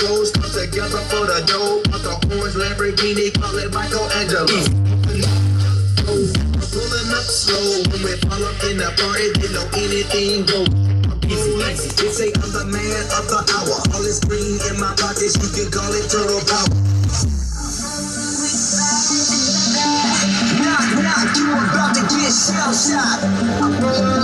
bros come together for the dough. Want the orange Lamborghini, call it Michelangelo. Pulling up slow when we pull up in the party, they know anything goes. They say I'm the man of the hour. All this green in my pockets, you can call it turtle power. Knock, knock, you about to get shell shot.